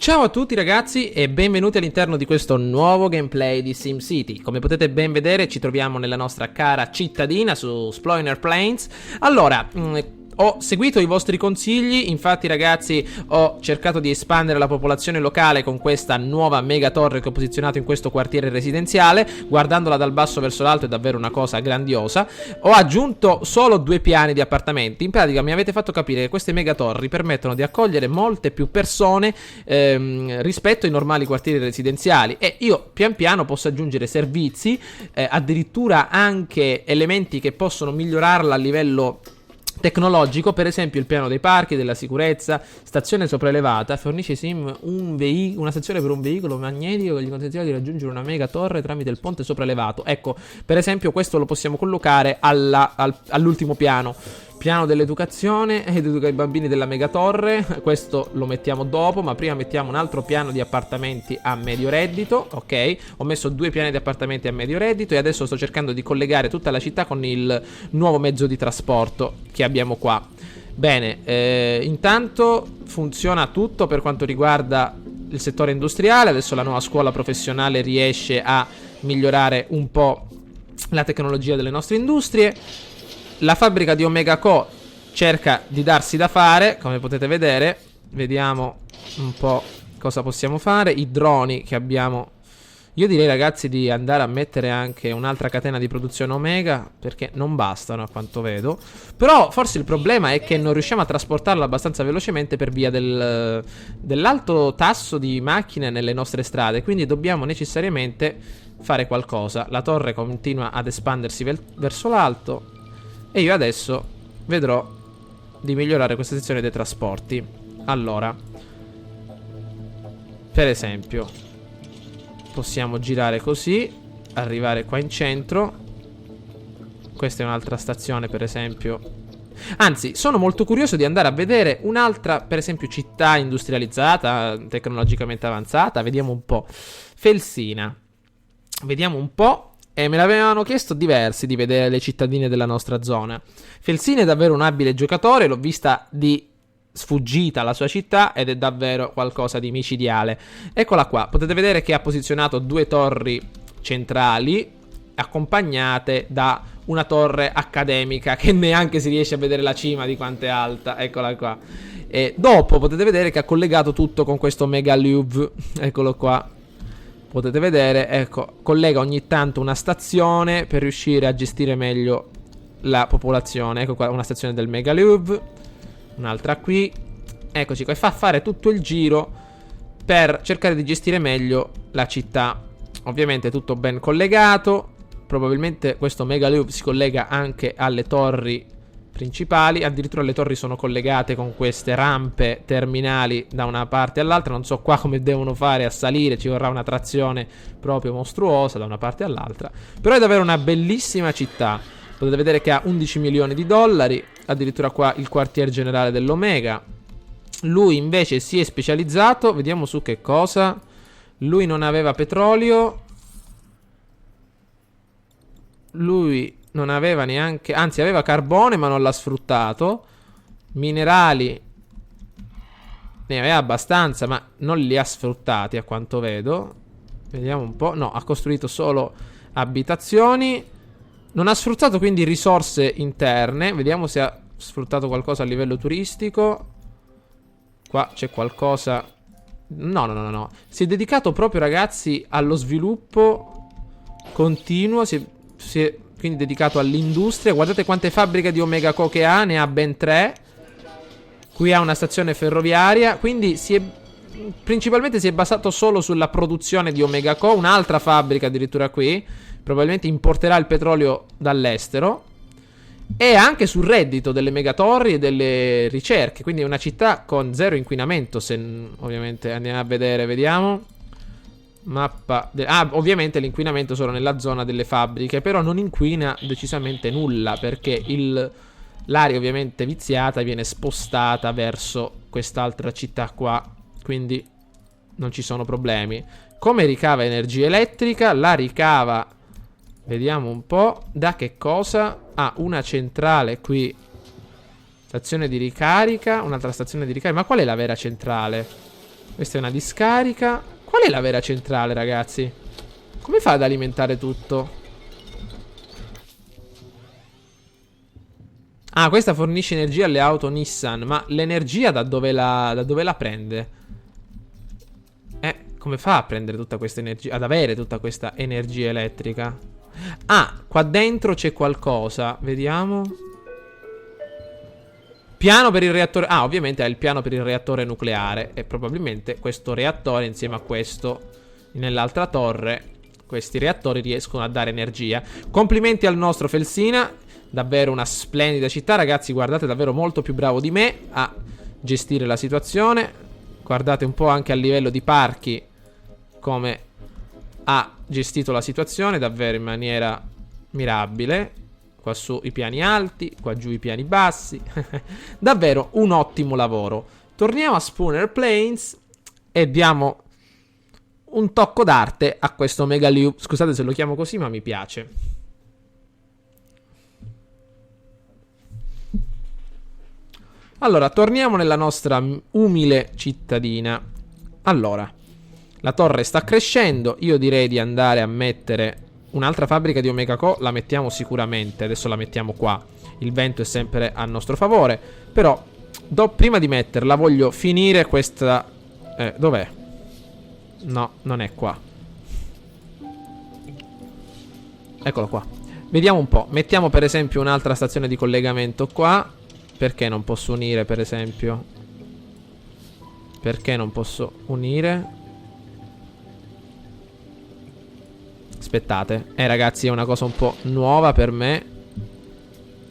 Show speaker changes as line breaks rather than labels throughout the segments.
Ciao a tutti ragazzi e benvenuti all'interno di questo nuovo gameplay di SimCity. Come potete ben vedere ci troviamo nella nostra cara cittadina su Sployner Plains. Allora, ho seguito i vostri consigli, infatti ragazzi ho cercato di espandere la popolazione locale con questa nuova mega torre che ho posizionato in questo quartiere residenziale. Guardandola dal basso verso l'alto è davvero una cosa grandiosa. Ho aggiunto solo 2 piani di appartamenti. In pratica mi avete fatto capire che queste mega torri permettono di accogliere molte più persone rispetto ai normali quartieri residenziali, e io pian piano posso aggiungere servizi, addirittura anche elementi che possono migliorarla a livello tecnologico. Per esempio il piano dei parchi, della sicurezza, stazione sopraelevata, fornisce Sim una stazione per un veicolo magnetico che gli consentirà di raggiungere una mega torre tramite il ponte sopraelevato. Ecco, per esempio questo lo possiamo collocare all'ultimo piano. Piano dell'educazione ed educa i bambini della megatorre. Questo lo mettiamo dopo, ma prima mettiamo un altro piano di appartamenti a medio reddito. Ok, ho messo 2 piani di appartamenti a medio reddito e adesso sto cercando di collegare tutta la città con il nuovo mezzo di trasporto che abbiamo qua. Bene, intanto funziona tutto per quanto riguarda il settore industriale. Adesso la nuova scuola professionale riesce a migliorare un po' la tecnologia delle nostre industrie. La fabbrica di Omega Co cerca di darsi da fare, come potete vedere. Vediamo un po' cosa possiamo fare. I droni che abbiamo. Io direi ragazzi di andare a mettere anche un'altra catena di produzione Omega, perché non bastano a quanto vedo. Però forse il problema è che non riusciamo a trasportarla abbastanza velocemente per via dell'alto tasso di macchine nelle nostre strade. Quindi dobbiamo necessariamente fare qualcosa. La torre continua ad espandersi verso l'alto e io adesso vedrò di migliorare questa sezione dei trasporti. Allora, per esempio, possiamo girare così, arrivare qua in centro. Questa è un'altra stazione, per esempio. Anzi, sono molto curioso di andare a vedere un'altra, per esempio, città industrializzata, tecnologicamente avanzata. Vediamo un po'. Felsina. Vediamo un po'. E me l'avevano chiesto diversi di vedere le cittadine della nostra zona. Felsina è davvero un abile giocatore, l'ho vista di sfuggita alla sua città ed è davvero qualcosa di micidiale. Eccola qua, potete vedere che ha posizionato 2 torri centrali accompagnate da una torre accademica che neanche si riesce a vedere la cima di quanto è alta. Eccola qua. E dopo potete vedere che ha collegato tutto con questo mega louvre. Eccolo qua. Potete vedere, ecco, collega ogni tanto una stazione per riuscire a gestire meglio la popolazione. Ecco qua una stazione del Mega Louvre, un'altra qui. Eccoci qua, e fa fare tutto il giro per cercare di gestire meglio la città. Ovviamente tutto ben collegato. Probabilmente questo Mega Louvre si collega anche alle torri principali. Addirittura le torri sono collegate con queste rampe terminali da una parte all'altra. Non so qua come devono fare a salire, ci vorrà una trazione proprio mostruosa da una parte all'altra. Però è davvero una bellissima città. Potete vedere che ha 11 milioni di dollari. Addirittura qua il quartier generale dell'Omega. Lui invece si è specializzato. Vediamo su che cosa. Lui non aveva petrolio. Lui non aveva neanche, anzi aveva carbone ma non l'ha sfruttato. Minerali ne aveva abbastanza ma non li ha sfruttati a quanto vedo. Vediamo un po'. No, ha costruito solo abitazioni. Non ha sfruttato quindi risorse interne. Vediamo se ha sfruttato qualcosa a livello turistico. Qua c'è qualcosa. No. Si è dedicato proprio ragazzi allo sviluppo continuo. Si è quindi dedicato all'industria. Guardate quante fabbriche di Omega Co che ha. Ne ha ben 3. Qui ha una stazione ferroviaria. Quindi principalmente si è basato solo sulla produzione di Omega Co. Un'altra fabbrica addirittura qui. Probabilmente importerà il petrolio dall'estero. E anche sul reddito delle megatorri e delle ricerche. Quindi è una città con 0 inquinamento. Se ovviamente andiamo a vedere, vediamo. Mappa ovviamente l'inquinamento solo nella zona delle fabbriche, però non inquina decisamente nulla, perché l'area ovviamente viziata viene spostata verso quest'altra città qua, quindi non ci sono problemi. Come ricava energia elettrica? La ricava, vediamo un po', da che cosa? Ha una centrale qui, stazione di ricarica, un'altra stazione di ricarica. Ma qual è la vera centrale? Questa è una discarica. Qual è la vera centrale, ragazzi? Come fa ad alimentare tutto? Ah, questa fornisce energia alle auto Nissan. Ma l'energia da dove la prende? Come fa a prendere tutta questa energia? Ad avere tutta questa energia elettrica? Ah, qua dentro c'è qualcosa. Vediamo. Piano per il reattore. Ah, ovviamente è il piano per il reattore nucleare. E probabilmente questo reattore insieme a questo nell'altra torre, questi reattori riescono a dare energia. Complimenti al nostro Felsina. Davvero una splendida città, ragazzi. Guardate, davvero molto più bravo di me a gestire la situazione. Guardate un po' anche a livello di parchi come ha gestito la situazione, davvero in maniera mirabile. Qua su i piani alti, qua giù i piani bassi. Davvero un ottimo lavoro. Torniamo a Spooner Plains e diamo un tocco d'arte a questo Megaloop. Scusate se lo chiamo così, ma mi piace. Allora, torniamo nella nostra umile cittadina. Allora, la torre sta crescendo. Io direi di andare a mettere un'altra fabbrica di Omega Co. La mettiamo sicuramente. Adesso la mettiamo qua. Il vento è sempre a nostro favore. Però, prima di metterla, voglio finire questa... dov'è? No, non è qua. Eccolo qua. Vediamo un po'. Mettiamo per esempio un'altra stazione di collegamento qua. Perché non posso unire, per esempio? Perché non posso unire? Aspettate. Ragazzi, è una cosa un po' nuova per me.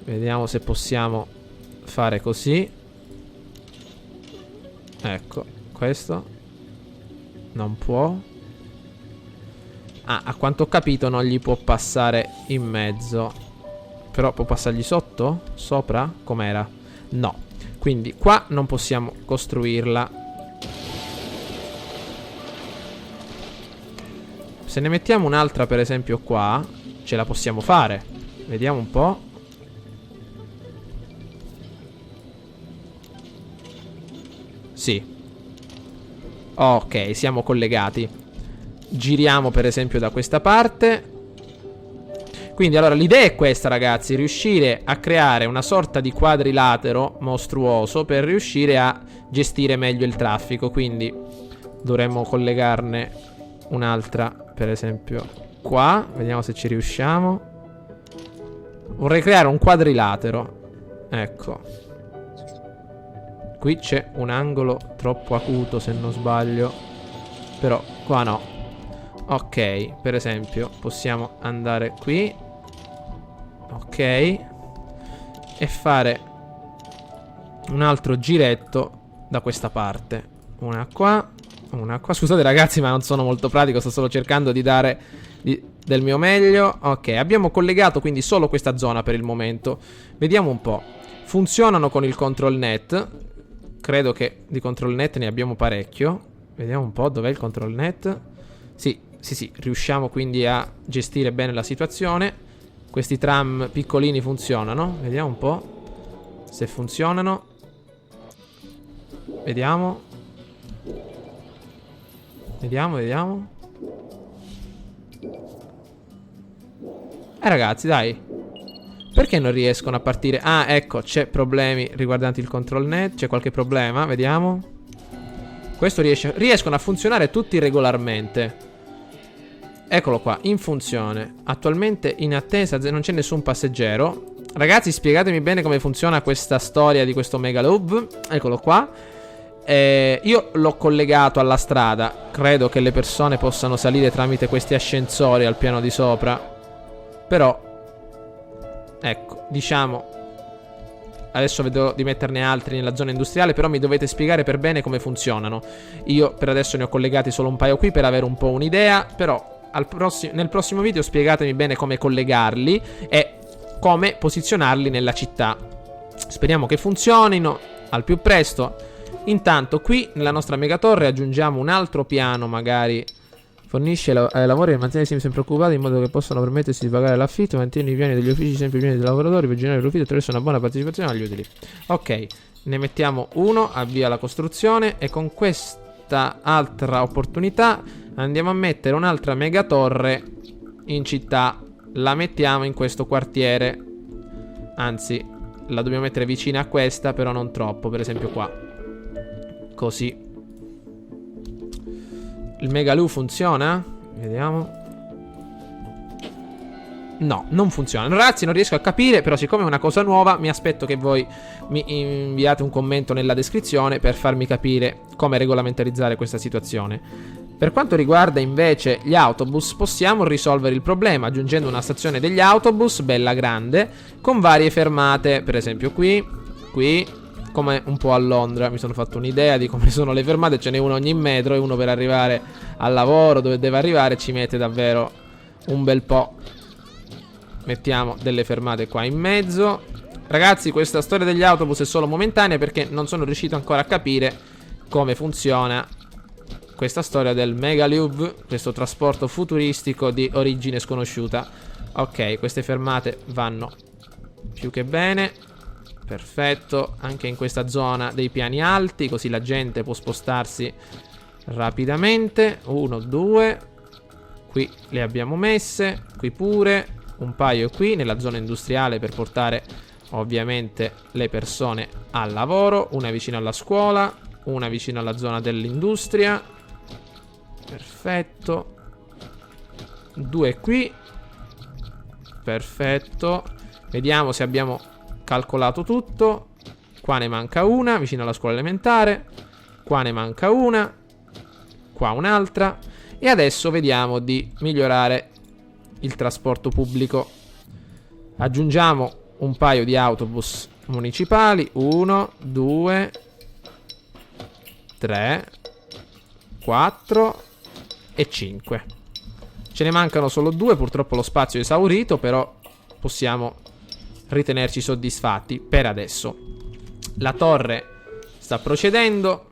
Vediamo se possiamo fare così. Ecco, questo non può. Ah, a quanto ho capito non gli può passare in mezzo. Però può passargli sotto? Sopra? Com'era? No. Quindi qua non possiamo costruirla. Se ne mettiamo un'altra per esempio qua, ce la possiamo fare. Vediamo un po'. Sì. Ok, siamo collegati. Giriamo per esempio da questa parte. Quindi allora l'idea è questa, ragazzi, riuscire a creare una sorta di quadrilatero mostruoso per riuscire a gestire meglio il traffico. Quindi dovremmo collegarne un'altra, per esempio qua. Vediamo se ci riusciamo. Vorrei creare un quadrilatero. Ecco. Qui c'è un angolo troppo acuto se non sbaglio. Però qua no. Ok, per esempio possiamo andare qui. Ok. E fare un altro giretto da questa parte. Una qua, una qua. Scusate ragazzi, ma non sono molto pratico. Sto solo cercando di dare del mio meglio. Ok, abbiamo collegato quindi solo questa zona per il momento. Vediamo un po'. Funzionano con il control net. Credo che di control net ne abbiamo parecchio. Vediamo un po' dov'è il control net. Sì, sì, riusciamo quindi a gestire bene la situazione. Questi tram piccolini funzionano. Vediamo un po' se funzionano. Vediamo. Vediamo. Ragazzi, dai. Perché non riescono a partire? Ah, ecco, c'è problemi riguardanti il control net. C'è qualche problema, vediamo. Questo riescono a funzionare tutti regolarmente. Eccolo qua, in funzione. Attualmente in attesa, non c'è nessun passeggero. Ragazzi, spiegatemi bene come funziona questa storia di questo Megaloop. Eccolo qua. Io l'ho collegato alla strada. Credo che le persone possano salire tramite questi ascensori al piano di sopra. Però ecco, diciamo adesso vedo di metterne altri nella zona industriale. Però mi dovete spiegare per bene come funzionano. Io per adesso ne ho collegati solo un paio qui per avere un po' un'idea. Però nel prossimo video spiegatemi bene come collegarli e come posizionarli nella città. Speriamo che funzionino al più presto. Intanto qui nella nostra megatorre aggiungiamo un altro piano, magari. Fornisce lavori e mantiene i sim sempre occupati in modo che possano permettersi di pagare l'affitto. Mantiene i piani degli uffici sempre pieni dei lavoratori per generare profitto attraverso una buona partecipazione agli utili. Ok, ne mettiamo uno, avvia la costruzione. E con questo volta, altra opportunità. Andiamo a mettere un'altra megatorre in città. La mettiamo in questo quartiere. Anzi, la dobbiamo mettere vicina a questa, però non troppo. Per esempio qua. Così. Il Megaloo funziona? Vediamo. No, non funziona. Ragazzi, non riesco a capire, però siccome è una cosa nuova, mi aspetto che voi mi inviate un commento nella descrizione per farmi capire come regolamentarizzare questa situazione. Per quanto riguarda invece gli autobus, possiamo risolvere il problema aggiungendo una stazione degli autobus bella grande con varie fermate, per esempio qui, come un po' a Londra. Mi sono fatto un'idea di come sono le fermate, ce n'è uno ogni metro e uno per arrivare al lavoro dove deve arrivare ci mette davvero un bel po'. Mettiamo delle fermate qua in mezzo. Ragazzi, questa storia degli autobus è solo momentanea perché non sono riuscito ancora a capire come funziona questa storia del Megaloop, questo trasporto futuristico di origine sconosciuta. Ok, queste fermate vanno più che bene. Perfetto, anche in questa zona dei piani alti, così la gente può spostarsi rapidamente. 1, 2. Qui le abbiamo messe, qui pure. Un paio qui nella zona industriale per portare ovviamente le persone al lavoro. Una vicino alla scuola, una vicino alla zona dell'industria. Perfetto. 2 qui. Perfetto. Vediamo se abbiamo calcolato tutto. Qua ne manca una vicino alla scuola elementare. Qua ne manca una. Qua un'altra. E adesso vediamo di migliorare il trasporto pubblico. Aggiungiamo un paio di autobus municipali. 1, 2, 3, 4 e 5. Ce ne mancano solo 2. Purtroppo lo spazio è esaurito, però possiamo ritenerci soddisfatti per adesso. La torre sta procedendo.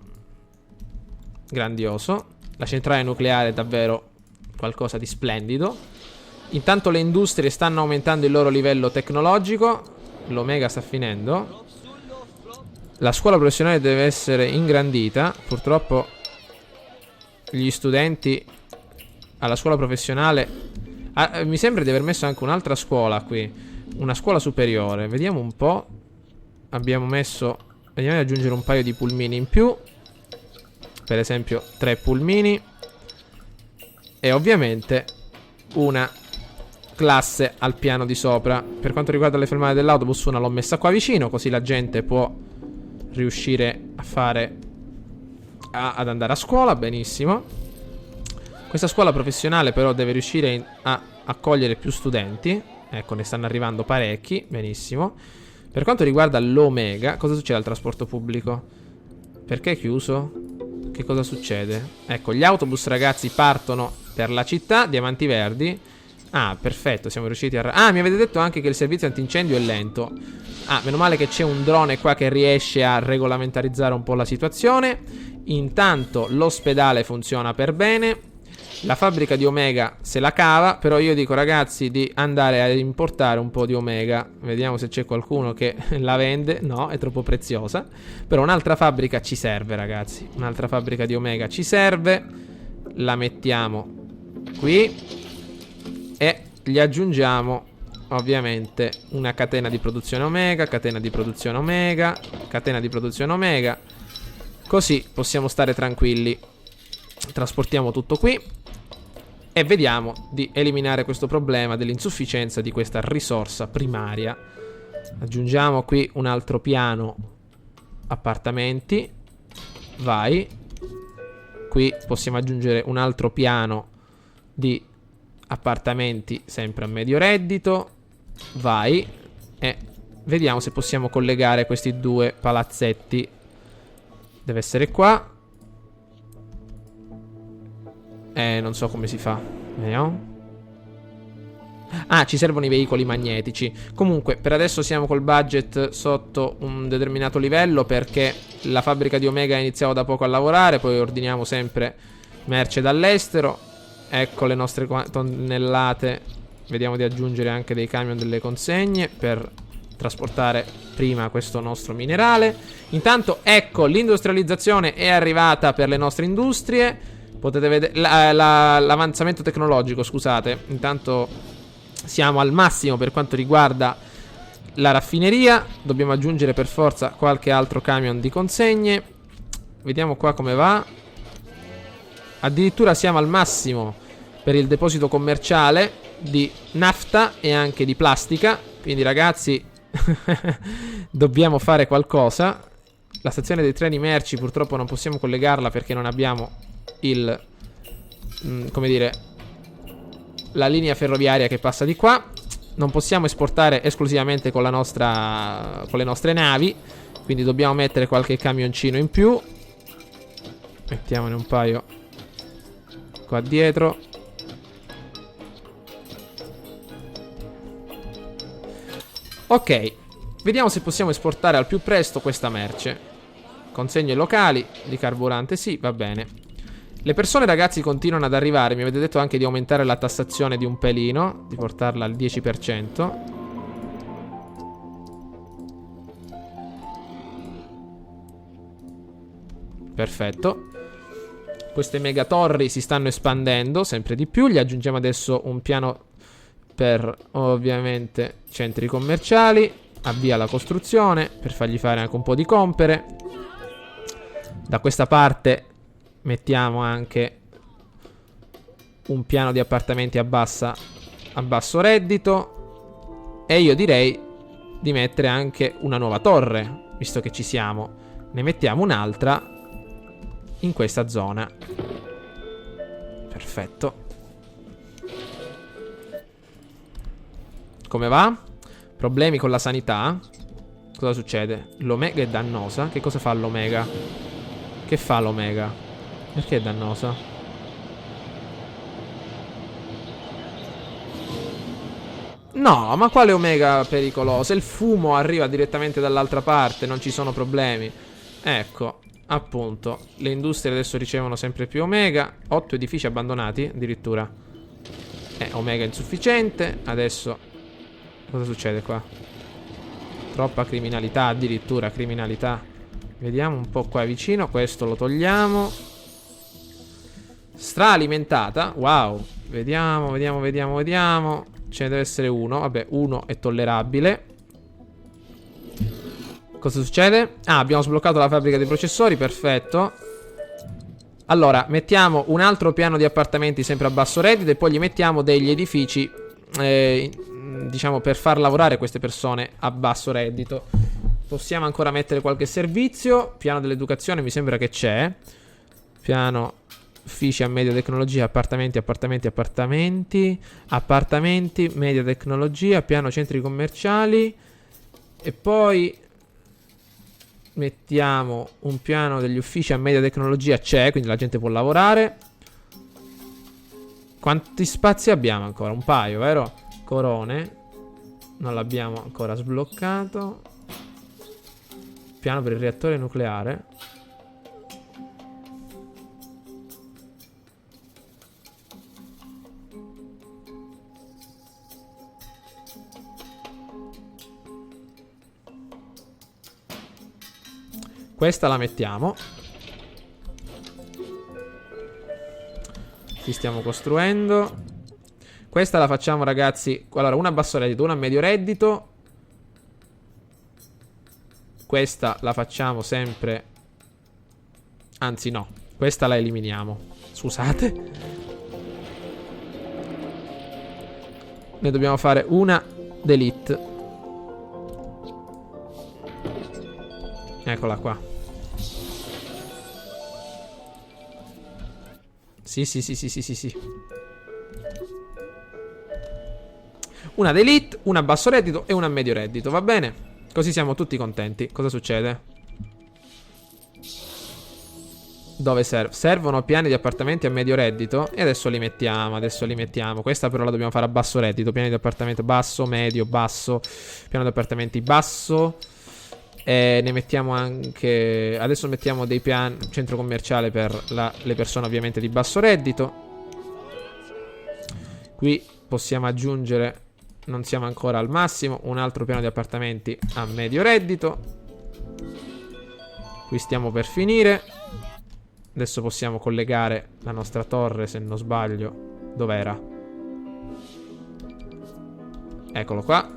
Grandioso. La centrale nucleare è davvero qualcosa di splendido. Intanto le industrie stanno aumentando il loro livello tecnologico. L'Omega sta finendo. La scuola professionale deve essere ingrandita. Purtroppo gli studenti alla scuola professionale mi sembra di aver messo anche un'altra scuola qui. Una scuola superiore. Vediamo un po'. Abbiamo messo... Vediamo di aggiungere un paio di pulmini in più. Per esempio 3 pulmini. E ovviamente una classe al piano di sopra. Per quanto riguarda le fermate dell'autobus, una l'ho messa qua vicino, così la gente può riuscire a fare ad andare a scuola. Benissimo. Questa scuola professionale però deve riuscire a accogliere più studenti. Ecco, ne stanno arrivando parecchi. Benissimo. Per quanto riguarda l'Omega, cosa succede al trasporto pubblico? Perché è chiuso? Che cosa succede? Ecco, gli autobus, ragazzi, partono per la città. Diamanti verdi. Ah, perfetto, siamo riusciti a... Ah, mi avete detto anche che il servizio antincendio è lento. Ah, meno male che c'è un drone qua che riesce a regolamentarizzare un po' la situazione. Intanto l'ospedale funziona per bene. La fabbrica di Omega se la cava. Però io dico, ragazzi, di andare a importare un po' di Omega. Vediamo se c'è qualcuno che la vende. No, è troppo preziosa. Però un'altra fabbrica ci serve, ragazzi. Un'altra fabbrica di Omega ci serve. La mettiamo qui. E gli aggiungiamo ovviamente una catena di produzione Omega, catena di produzione Omega, catena di produzione Omega. Così possiamo stare tranquilli. Trasportiamo tutto qui e vediamo di eliminare questo problema dell'insufficienza di questa risorsa primaria. Aggiungiamo qui un altro piano appartamenti. Vai. Qui possiamo aggiungere un altro piano di appartamenti sempre a medio reddito. Vai. E vediamo se possiamo collegare questi due palazzetti. Deve essere qua. Non so come si fa. Vediamo. Ah, ci servono i veicoli magnetici. Comunque, per adesso siamo col budget sotto un determinato livello, perché la fabbrica di Omega ha iniziato da poco a lavorare. Poi ordiniamo sempre merce dall'estero. Ecco le nostre tonnellate. Vediamo di aggiungere anche dei camion delle consegne per trasportare prima questo nostro minerale. Intanto ecco, l'industrializzazione è arrivata per le nostre industrie. Potete vedere l'avanzamento tecnologico, scusate. Intanto siamo al massimo per quanto riguarda la raffineria. Dobbiamo aggiungere per forza qualche altro camion di consegne. Vediamo qua come va. Addirittura siamo al massimo per il deposito commerciale di nafta e anche di plastica. Quindi ragazzi dobbiamo fare qualcosa. La stazione dei treni merci purtroppo non possiamo collegarla perché non abbiamo il come dire, la linea ferroviaria che passa di qua. Non possiamo esportare esclusivamente con le nostre navi, quindi dobbiamo mettere qualche camioncino in più. Mettiamone un paio qua dietro. Ok, vediamo se possiamo esportare al più presto questa merce. Consegne locali di carburante, sì, va bene. Le persone, ragazzi, continuano ad arrivare. Mi avete detto anche di aumentare la tassazione di un pelino, di portarla al 10%. Perfetto. Queste mega torri si stanno espandendo sempre di più. Gli aggiungiamo adesso un piano per, ovviamente, centri commerciali. Avvia la costruzione per fargli fare anche un po' di compere. Da questa parte mettiamo anche un piano di appartamenti a basso reddito. E io direi di mettere anche una nuova torre, visto che ci siamo. Ne mettiamo un'altra in questa zona. Perfetto. Come va? Problemi con la sanità? Cosa succede? L'omega è dannosa? Che cosa fa l'omega? Che fa l'omega? Perché è dannosa? No, ma quale omega pericolosa? Il fumo arriva direttamente dall'altra parte, non ci sono problemi. Ecco, appunto, le industrie adesso ricevono sempre più omega. 8 edifici abbandonati, addirittura. Omega insufficiente. Adesso, cosa succede qua? Troppa criminalità, addirittura criminalità. Vediamo un po' qua vicino. Questo lo togliamo. Straalimentata. Wow. Vediamo. Ce ne deve essere uno. Vabbè, uno è tollerabile. Cosa succede? Ah, abbiamo sbloccato la fabbrica dei processori. Perfetto. Allora, mettiamo un altro piano di appartamenti sempre a basso reddito. E poi gli mettiamo degli edifici diciamo per far lavorare queste persone a basso reddito. Possiamo ancora mettere qualche servizio. Piano dell'educazione mi sembra che c'è. Piano uffici a media tecnologia, appartamenti, media tecnologia, piano centri commerciali. E poi mettiamo un piano degli uffici a media tecnologia, c'è, quindi la gente può lavorare. Quanti spazi abbiamo ancora? Un paio, vero? Corone. Non l'abbiamo ancora sbloccato. Piano per il reattore nucleare. Questa la mettiamo. Ci stiamo costruendo. Questa la facciamo, ragazzi. Allora, una a basso reddito, una a medio reddito. Questa la facciamo sempre. Anzi no, questa la eliminiamo. Scusate. Ne dobbiamo fare una d'elite. Eccola qua. Sì. Una d'elite, una a basso reddito e una a medio reddito, va bene? Così siamo tutti contenti. Cosa succede? Dove servono piani di appartamenti a medio reddito? E adesso li mettiamo, Questa però la dobbiamo fare a basso reddito. Piani di appartamento basso, medio, basso. Piano di appartamenti basso. E ne mettiamo anche. Adesso mettiamo dei piani. Centro commerciale per le persone ovviamente di basso reddito. Qui possiamo aggiungere non siamo ancora al massimo. Un altro piano di appartamenti a medio reddito. Qui stiamo per finire. Adesso possiamo collegare la nostra torre, se non sbaglio. Dov'era? Eccolo qua.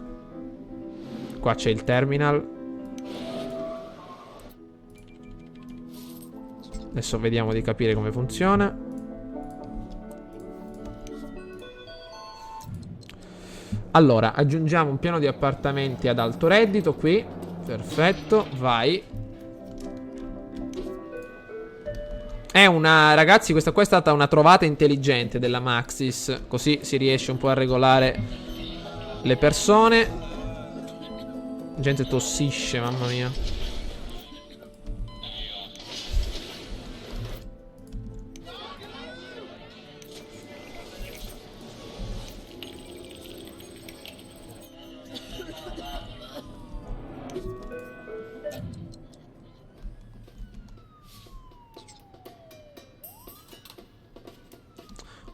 Qua c'è il terminal. Adesso vediamo di capire come funziona. Allora, aggiungiamo un piano di appartamenti ad alto reddito qui. Perfetto, vai. Ragazzi, questa qua è stata una trovata intelligente della Maxis. Così si riesce un po' a regolare le persone. La gente tossisce, mamma mia.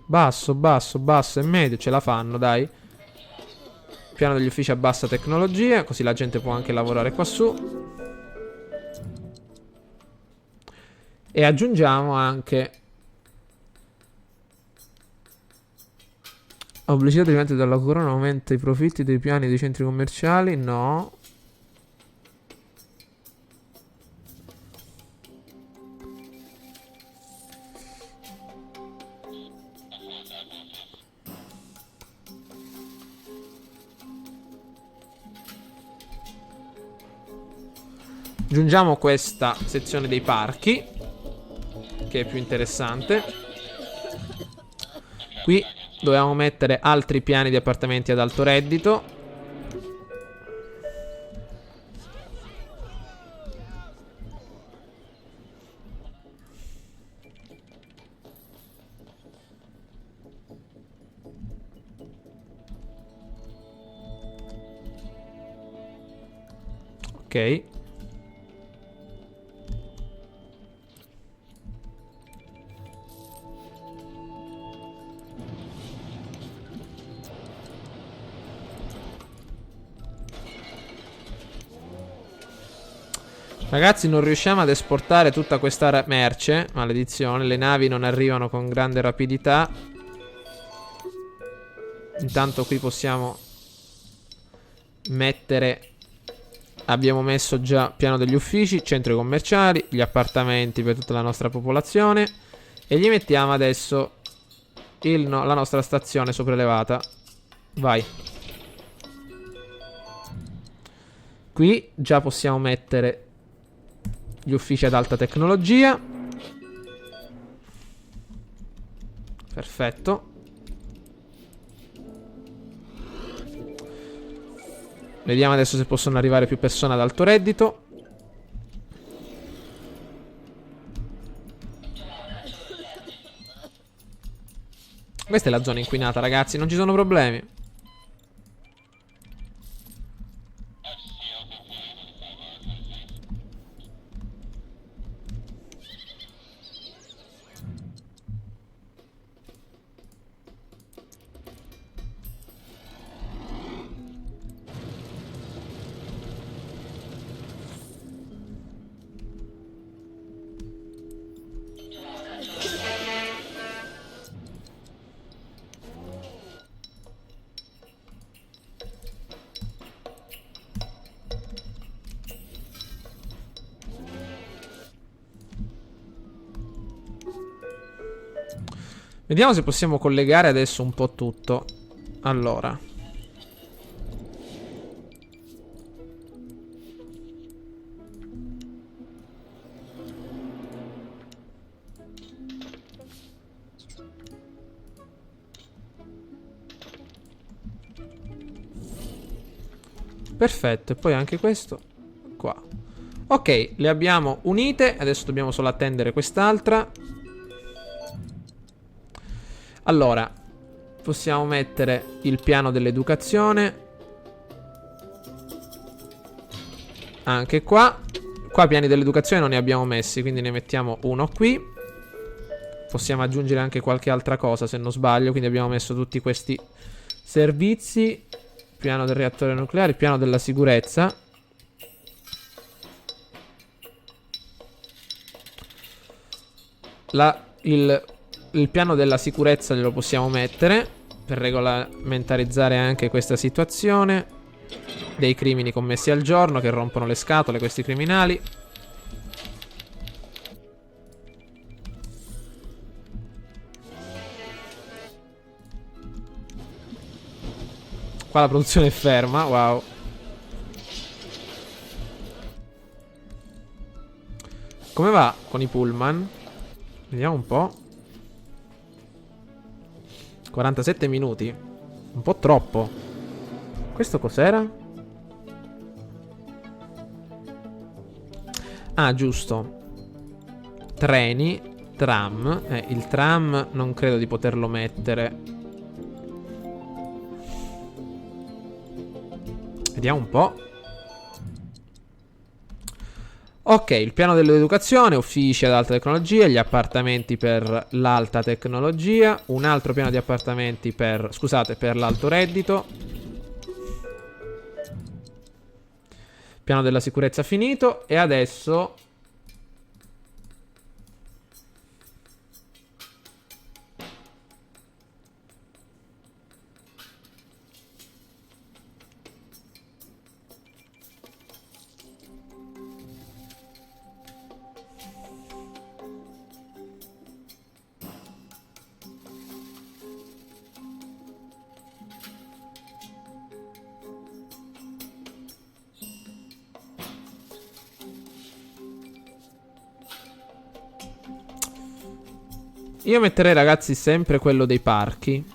Basso, basso, basso e medio. Ce la fanno, dai. Piano degli uffici a bassa tecnologia. Così la gente può anche lavorare qua su. E aggiungiamo anche la pubblicità derivante dalla corona aumenta i profitti dei piani dei centri commerciali. No. Aggiungiamo questa sezione dei parchi, che è più interessante. Qui dovevamo mettere altri piani di appartamenti ad alto reddito. Ok. Ragazzi, non riusciamo ad esportare tutta questa merce. Maledizione, le navi non arrivano con grande rapidità. Intanto qui possiamo mettere... Abbiamo messo già piano degli uffici, centri commerciali, gli appartamenti per tutta la nostra popolazione. E gli mettiamo adesso la nostra stazione sopraelevata. Vai. Qui già possiamo mettere gli uffici ad alta tecnologia. Perfetto. Vediamo adesso se possono arrivare più persone ad alto reddito. Questa è la zona inquinata, ragazzi, non ci sono problemi. Vediamo se possiamo collegare adesso un po' tutto. Allora. Perfetto, e poi anche questo qua. Ok, le abbiamo unite. Adesso dobbiamo solo attendere quest'altra. Allora, possiamo mettere il piano dell'educazione. Anche qua. Qua piani dell'educazione non ne abbiamo messi, quindi ne mettiamo uno qui. Possiamo aggiungere anche qualche altra cosa, se non sbaglio. Quindi abbiamo messo tutti questi servizi. piano del reattore nucleare, il piano della sicurezza. Il piano della sicurezza glielo possiamo mettere per regolamentarizzare anche questa situazione dei crimini commessi al giorno che rompono le scatole, questi criminali. Qua la produzione è ferma, wow. Come va con i pullman? Vediamo un po'. 47 minuti. Un po' troppo. Questo cos'era? Ah, giusto. Treni, tram. Il tram non credo di poterlo mettere. Vediamo un po'. Ok, il piano dell'educazione, uffici ad alta tecnologia, gli appartamenti per l'alta tecnologia, un altro piano di appartamenti per, scusate, per l'alto reddito. Piano della sicurezza finito e adesso io metterei, ragazzi, sempre quello dei parchi.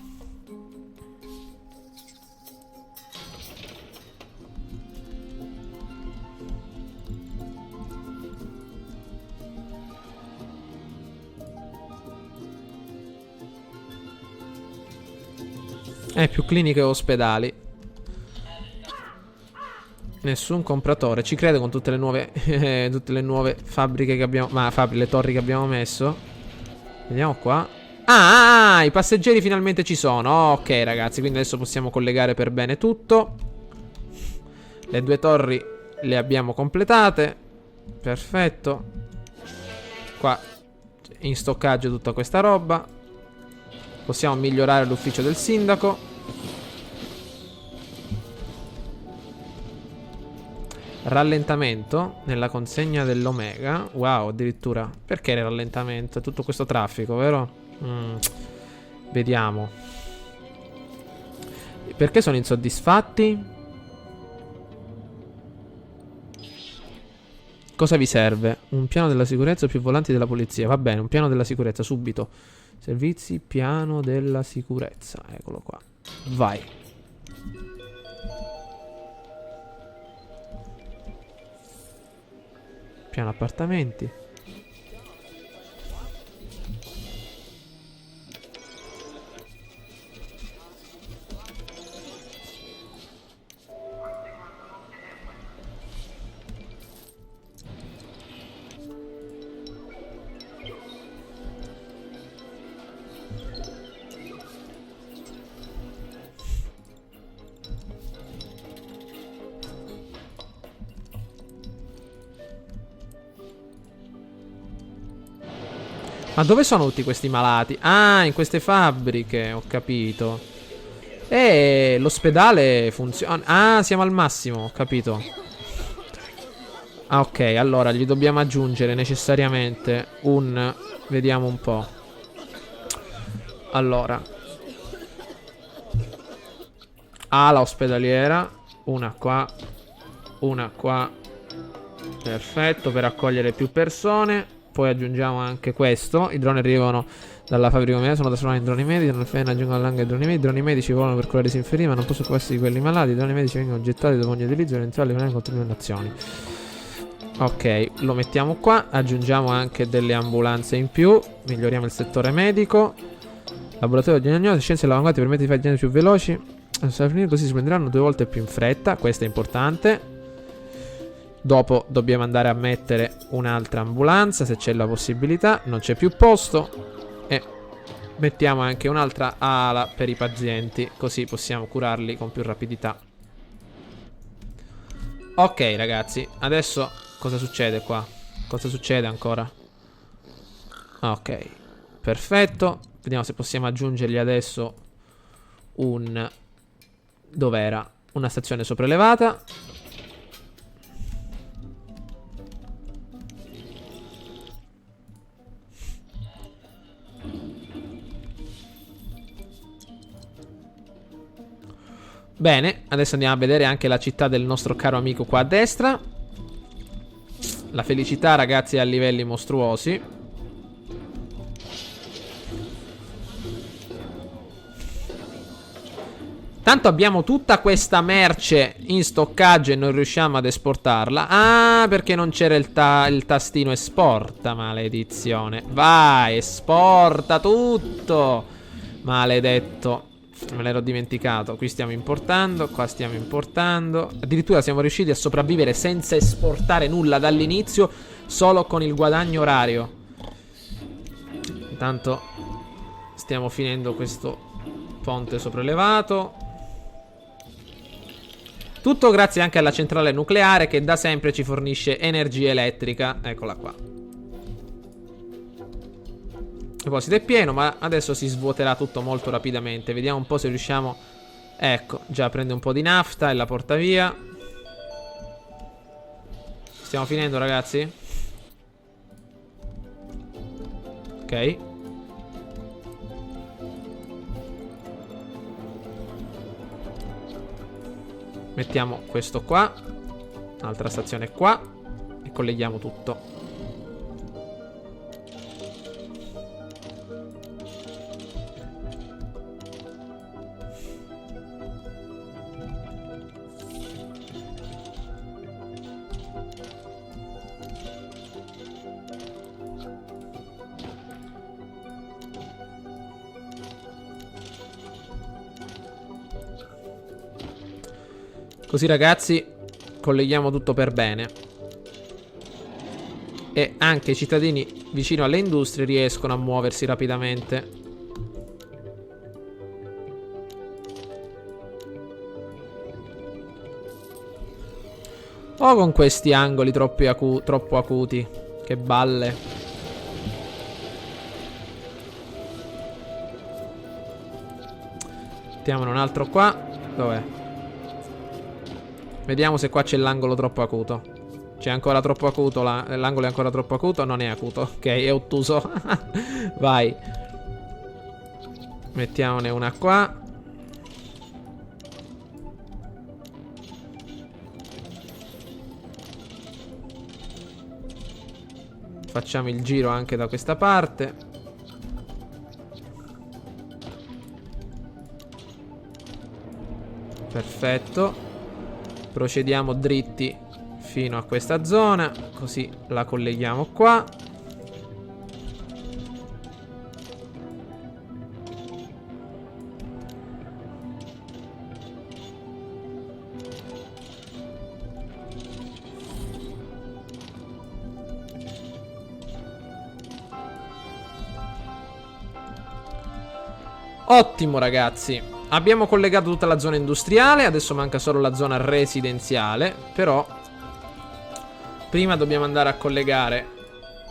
Più cliniche e ospedali. Nessun compratore ci crede con tutte le nuove fabbriche che abbiamo, le torri che abbiamo messo. Vediamo qua. Ah, i passeggeri finalmente ci sono. Ok, ragazzi, quindi adesso possiamo collegare per bene tutto. Le 2 torri le abbiamo completate. Perfetto. Qua in stoccaggio tutta questa roba. Possiamo migliorare l'ufficio del sindaco. Rallentamento nella consegna dell'Omega. Wow, addirittura. Perché il rallentamento? È tutto questo traffico, vero? Vediamo. Perché sono insoddisfatti? Cosa vi serve? Un piano della sicurezza o più volanti della polizia? Va bene, un piano della sicurezza, subito. Servizi, piano della sicurezza. Eccolo qua. Vai. Piano appartamenti. Ma dove sono tutti questi malati? Ah, in queste fabbriche, ho capito. E l'ospedale funziona. Ah, siamo al massimo, ho capito. Ah, ok, allora gli dobbiamo aggiungere necessariamente un... Vediamo un po'. Allora. Ala ospedaliera. Una qua. Una qua. Perfetto, per accogliere più persone. Poi aggiungiamo anche questo. I droni arrivano dalla fabbrica mia, sono da suonare in droni medici. Non fai aggiungono all'anga i droni medici. I droni medici volano per curare i infermi, ma non possono occuparsi di quelli malati. I droni medici vengono gettati dopo ogni utilizzo. Eventuali vengono contaminazioni. Ok, lo mettiamo qua. Aggiungiamo anche delle ambulanze in più. Miglioriamo il settore medico. Laboratorio di diagnosi, scienze all'avanguardia permette di fare diagnosi più veloci. Così si prenderanno 2 volte più in fretta. Questo è importante. Dopo dobbiamo andare a mettere un'altra ambulanza, se c'è la possibilità. Non c'è più posto. E mettiamo anche un'altra ala per i pazienti, così possiamo curarli con più rapidità. Ok ragazzi, adesso cosa succede qua? Cosa succede ancora? Ok, perfetto. Vediamo se possiamo aggiungergli adesso un... Dov'era? Una stazione sopraelevata. Bene, adesso andiamo a vedere anche la città del nostro caro amico qua a destra. La felicità, ragazzi, è a livelli mostruosi. Tanto abbiamo tutta questa merce in stoccaggio e non riusciamo ad esportarla. Ah, perché non c'era il tastino esporta, maledizione. Vai, esporta tutto. Maledetto. Me l'ero dimenticato. Qui stiamo importando, qua stiamo importando. Addirittura siamo riusciti a sopravvivere senza esportare nulla dall'inizio, solo con il guadagno orario. Intanto stiamo finendo questo ponte sopraelevato. Tutto grazie anche alla centrale nucleare che da sempre ci fornisce energia elettrica. Eccola qua. Il deposito è pieno, ma adesso si svuoterà tutto molto rapidamente. Vediamo un po' se riusciamo. Ecco, già prende un po' di nafta e la porta via. Stiamo finendo, ragazzi. Ok. Mettiamo questo qua. Altra stazione qua. E colleghiamo tutto. Così ragazzi colleghiamo tutto per bene. E anche i cittadini vicino alle industrie riescono a muoversi rapidamente. Oh, con questi angoli troppo acuti. Che balle. Mettiamone un altro qua. Dov'è? Vediamo se qua c'è l'angolo troppo acuto. C'è ancora troppo acuto. L'angolo è ancora troppo acuto. Non è acuto. Ok, è ottuso. Vai. Mettiamone una qua. Facciamo il giro anche da questa parte. Perfetto. Procediamo dritti fino a questa zona. Così la colleghiamo qua. Ottimo ragazzi. Abbiamo collegato tutta la zona industriale. Adesso manca solo la zona residenziale. Però prima dobbiamo andare a collegare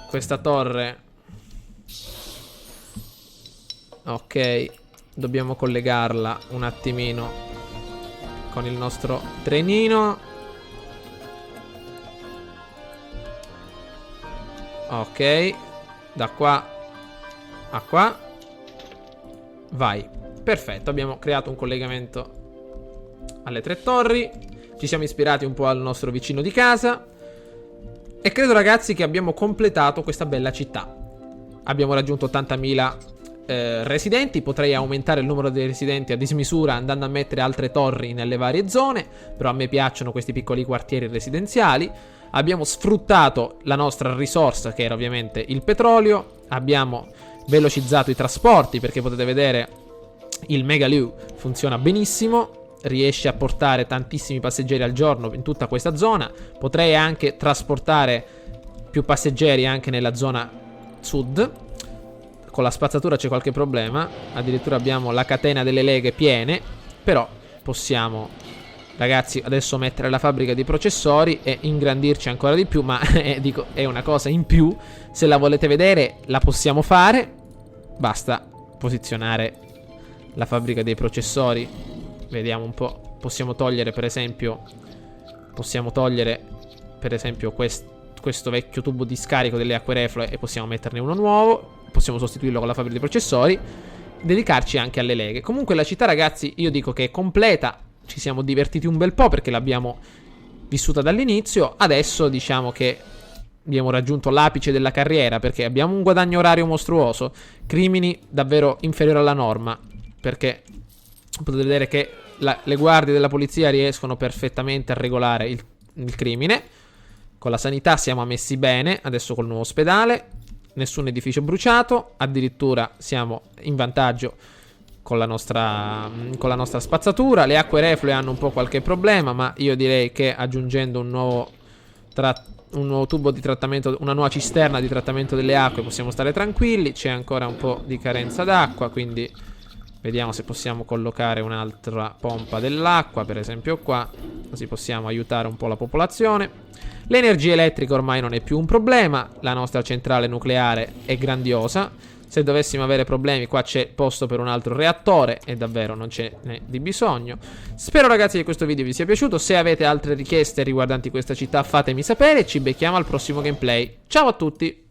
questa torre. Ok. Dobbiamo collegarla un attimino con il nostro trenino. Ok. Da qua a qua. Vai. Perfetto, abbiamo creato un collegamento alle 3 torri. Ci siamo ispirati un po' al nostro vicino di casa. E credo ragazzi che abbiamo completato questa bella città. Abbiamo raggiunto 80.000 residenti. Potrei aumentare il numero dei residenti a dismisura andando a mettere altre torri nelle varie zone. Però a me piacciono questi piccoli quartieri residenziali. Abbiamo sfruttato la nostra risorsa, che era ovviamente il petrolio. Abbiamo velocizzato i trasporti, perché potete vedere il Megaloo funziona benissimo, riesce a portare tantissimi passeggeri al giorno in tutta questa zona. Potrei anche trasportare più passeggeri anche nella zona sud. Con la spazzatura c'è qualche problema. Addirittura abbiamo la catena delle leghe piene. Però possiamo ragazzi, adesso mettere la fabbrica di processori e ingrandirci ancora di più, ma dico, è una cosa in più. Se la volete vedere, la possiamo fare. Basta posizionare la fabbrica dei processori. Vediamo un po'. Possiamo togliere per esempio questo vecchio tubo di scarico delle acque reflue e possiamo metterne uno nuovo. Possiamo sostituirlo con la fabbrica dei processori. Dedicarci anche alle leghe. Comunque la città, ragazzi, io dico che è completa. Ci siamo divertiti un bel po' perché l'abbiamo vissuta dall'inizio. Adesso diciamo che abbiamo raggiunto l'apice della carriera, perché abbiamo un guadagno orario mostruoso, crimini davvero inferiori alla norma, perché potete vedere che le guardie della polizia riescono perfettamente a regolare il crimine. Con la sanità siamo messi bene. Adesso col nuovo ospedale, nessun edificio bruciato. Addirittura siamo in vantaggio con la nostra spazzatura. Le acque reflue hanno un po' qualche problema, ma io direi che aggiungendo un nuovo tubo di trattamento, una nuova cisterna di trattamento delle acque, possiamo stare tranquilli. C'è ancora un po' di carenza d'acqua, quindi vediamo se possiamo collocare un'altra pompa dell'acqua, per esempio qua, così possiamo aiutare un po' la popolazione. L'energia elettrica ormai non è più un problema, la nostra centrale nucleare è grandiosa. Se dovessimo avere problemi, qua c'è posto per un altro reattore e davvero non ce n'è di bisogno. Spero, ragazzi, che questo video vi sia piaciuto. Se avete altre richieste riguardanti questa città, fatemi sapere. Ci becchiamo al prossimo gameplay. Ciao a tutti!